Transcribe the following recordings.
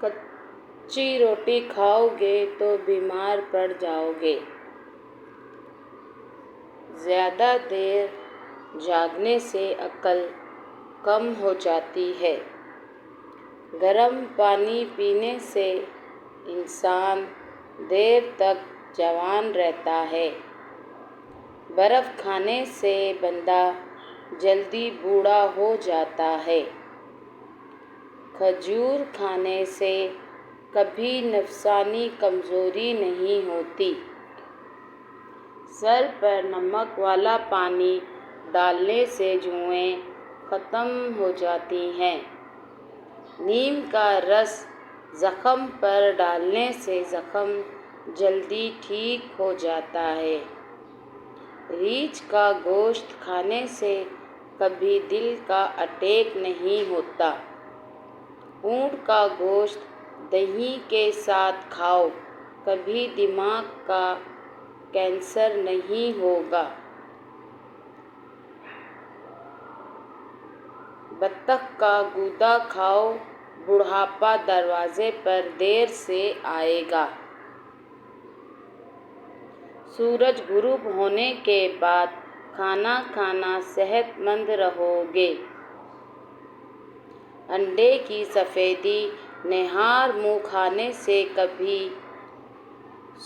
کچی روٹی کھاؤ گے تو بیمار پڑ جاؤ گے۔ زیادہ دیر جاگنے سے عقل کم ہو جاتی ہے۔ گرم پانی پینے سے انسان دیر تک جوان رہتا ہے۔ برف کھانے سے بندہ جلدی بوڑھا ہو جاتا ہے۔ کھجور کھانے سے کبھی نفسانی کمزوری نہیں ہوتی۔ سر پر نمک والا پانی ڈالنے سے جوئیں ختم ہو جاتی ہیں۔ نیم کا رس زخم پر ڈالنے سے زخم جلدی ٹھیک ہو جاتا ہے۔ ریچھ کا گوشت کھانے سے کبھی دل کا اٹیک نہیں ہوتا۔ اونٹ کا گوشت دہی کے ساتھ کھاؤ، کبھی دماغ کا کینسر نہیں ہوگا۔ بطخ کا گودا کھاؤ، بڑھاپا دروازے پر دیر سے آئے گا۔ سورج غروب ہونے کے بعد کھانا کھانا صحت مند رہو گے۔ انڈے کی سفیدی نہار منہ کھانے سے کبھی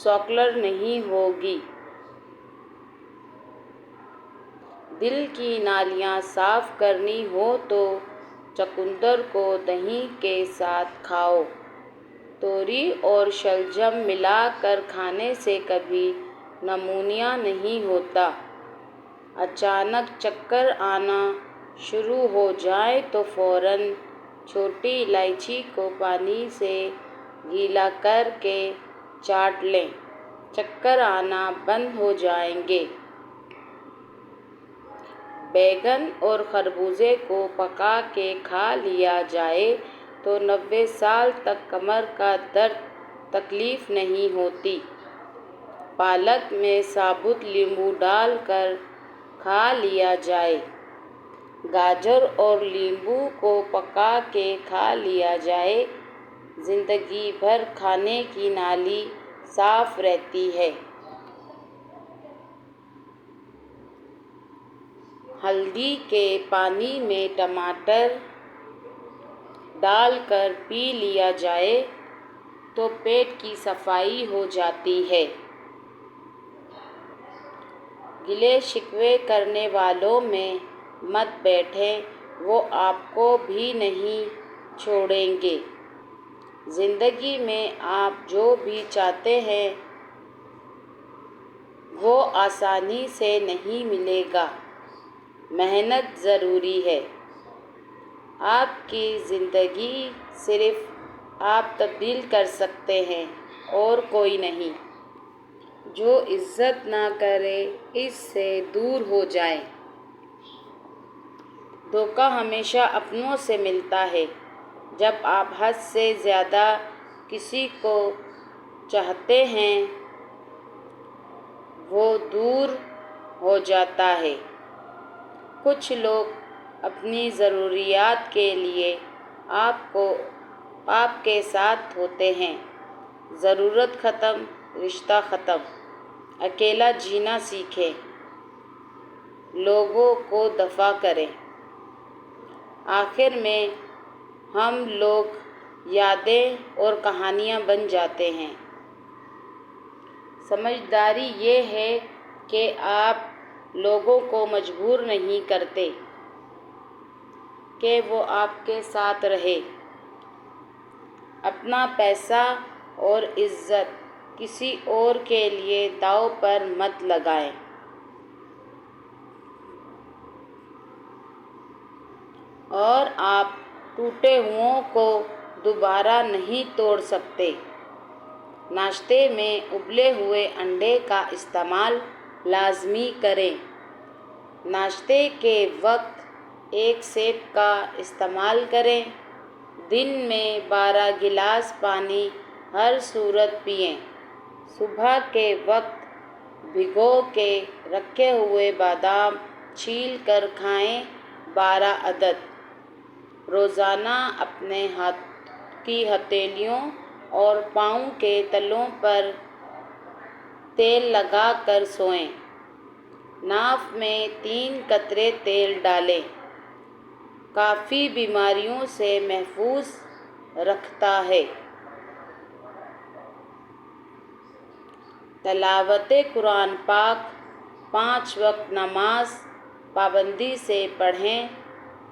شوگر نہیں ہوگی۔ دل کی نالیاں صاف کرنی ہو تو چقندر کو دہی کے ساتھ کھاؤ۔ توری اور شلجم ملا کر کھانے سے کبھی نمونیا نہیں ہوتا۔ اچانک چکر آنا شروع ہو جائے تو فوراً چھوٹی الائچی کو پانی سے گیلا کر کے چاٹ لیں، چکر آنا بند ہو جائیں گے۔ بیگن اور خربوزے کو پکا کے کھا لیا جائے تو 90 سال تک کمر کا درد تکلیف نہیں ہوتی۔ پالک میں ثابوت لیموں ڈال کر کھا لیا جائے، گاجر اور لیموں کو پکا کے کھا لیا جائے، زندگی بھر کھانے کی نالی صاف رہتی ہے۔ ہلدی کے پانی میں ٹماٹر ڈال کر پی لیا جائے تو پیٹ کی صفائی ہو جاتی ہے۔ گلے شکوے کرنے والوں میں مت بیٹھیں، وہ آپ کو بھی نہیں چھوڑیں گے۔ زندگی میں آپ جو بھی چاہتے ہیں وہ آسانی سے نہیں ملے گا، محنت ضروری ہے۔ آپ کی زندگی صرف آپ تبدیل کر سکتے ہیں اور کوئی نہیں۔ جو عزت نہ کرے اس سے دور ہو جائے۔ دھوکہ ہمیشہ اپنوں سے ملتا ہے۔ جب آپ حد سے زیادہ کسی کو چاہتے ہیں وہ دور ہو جاتا ہے۔ کچھ لوگ اپنی ضروریات کے لیے آپ کے ساتھ ہوتے ہیں۔ ضرورت ختم، رشتہ ختم۔ اکیلا جینا سیکھیں، لوگوں کو دفع کریں۔ آخر میں ہم لوگ یادیں اور کہانیاں بن جاتے ہیں۔ سمجھداری یہ ہے کہ آپ لوگوں کو مجبور نہیں کرتے کہ وہ آپ کے ساتھ رہیں۔ اپنا پیسہ اور عزت کسی اور کے لیے داؤ پر مت لگائیں۔ اور آپ ٹوٹے ہوئوں کو دوبارہ نہیں توڑ سکتے۔ ناشتے میں ابلے ہوئے انڈے کا استعمال لازمی کریں۔ ناشتے کے وقت ایک سیب کا استعمال کریں۔ دن میں 12 گلاس پانی ہر صورت پئیں۔ صبح کے وقت بھگو کے رکھے ہوئے بادام چھیل کر کھائیں 12 عدد۔ روزانہ اپنے کی ہتھیلیوں اور پاؤں کے تلوں پر تیل لگا کر سوئیں۔ ناف میں 3 قطرے تیل ڈالیں۔ کافی بیماریوں سے محفوظ رکھتا ہے۔ تلاوت قرآن پاک 5 وقت نماز پابندی سے پڑھیں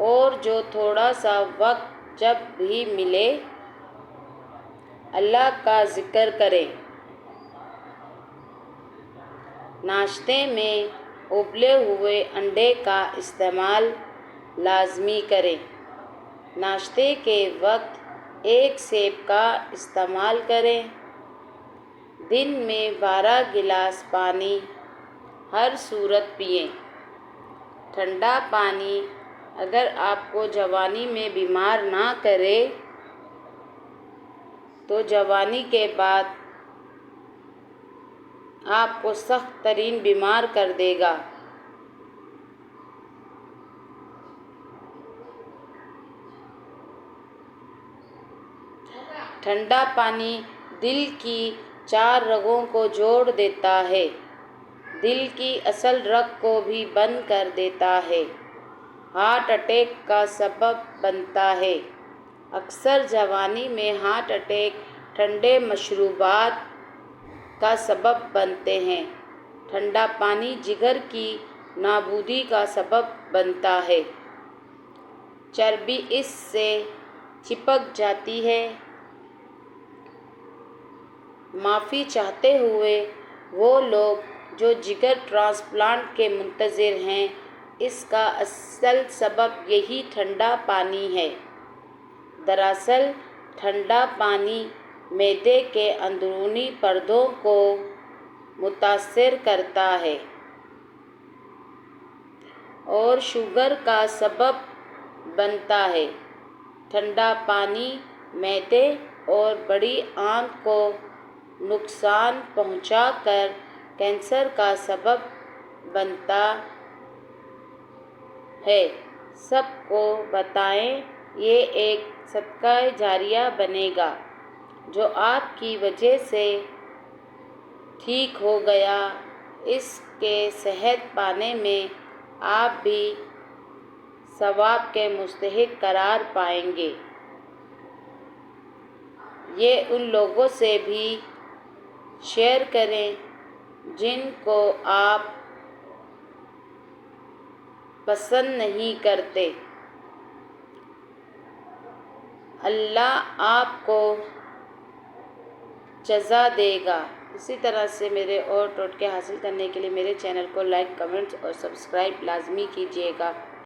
اور جو تھوڑا سا وقت جب بھی ملے اللہ کا ذکر کریں۔ ناشتے میں ابلے ہوئے انڈے کا استعمال لازمی کریں۔ ناشتے کے وقت 1 سیب کا استعمال کریں۔ دن میں 12 گلاس پانی ہر صورت پئیں۔ ٹھنڈا پانی اگر آپ کو جوانی میں بیمار نہ کرے تو جوانی کے بعد آپ کو سخت ترین بیمار کر دے گا۔ ٹھنڈا پانی دل کی 4 رگوں کو جوڑ دیتا ہے۔ دل کی اصل رگ کو بھی بند کر دیتا ہے۔ ہارٹ اٹیک کا سبب بنتا ہے۔ اکثر جوانی میں ہارٹ اٹیک ٹھنڈے مشروبات کا سبب بنتے ہیں۔ ٹھنڈا پانی جگر کی نابودی کا سبب بنتا ہے۔ چربی اس سے چپک جاتی ہے۔ معافی چاہتے ہوئے وہ لوگ جو جگر ٹرانسپلانٹ کے منتظر ہیں، اس کا اصل سبب یہی ٹھنڈا پانی ہے۔ دراصل ٹھنڈا پانی معدے کے اندرونی پردوں کو متاثر کرتا ہے اور شوگر کا سبب بنتا ہے۔ ٹھنڈا پانی معدے اور بڑی آنت کو نقصان پہنچا کر کینسر کا سبب بنتا ہے۔ سب کو بتائیں یہ ایک صدقہ جاریہ بنے گا جو آپ کی وجہ سے ٹھیک ہو گیا۔ اس کے صحت پانے میں آپ بھی ثواب کے مستحق قرار پائیں گے۔ یہ ان لوگوں سے بھی شیئر کریں جن کو آپ پسند نہیں کرتے۔ اللہ آپ کو جزا دے گا۔ اسی طرح سے میرے اور ٹوٹکے حاصل کرنے کے لیے میرے چینل کو لائک، کمنٹ اور سبسکرائب لازمی کیجیے گا۔